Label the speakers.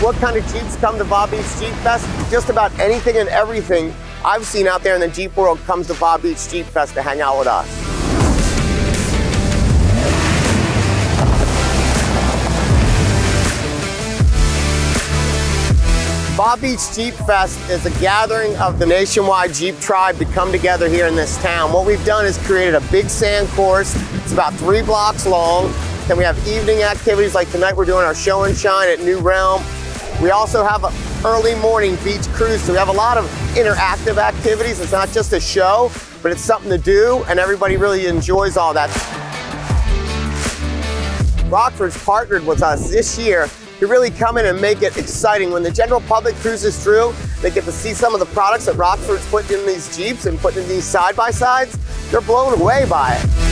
Speaker 1: what kind of Jeeps come to Bob Beach Jeep Fest? Just about anything and everything I've seen out there in the Jeep world comes to Bob Beach Jeep Fest to hang out with us. Bob Beach Jeep Fest is a gathering of the nationwide Jeep tribe to come together here in this town. What we've done is created a big sand course. It's about 3 blocks long. Then we have evening activities like tonight we're doing our show and shine at New Realm. We also have an early morning beach cruise, so we have a lot of interactive activities. It's not just a show, but it's something to do, and everybody really enjoys all that. Rockford's partnered with us this year to really come in and make it exciting. When the general public cruises through, they get to see some of the products that Rockford's putting in these Jeeps and putting in these side-by-sides. They're blown away by it.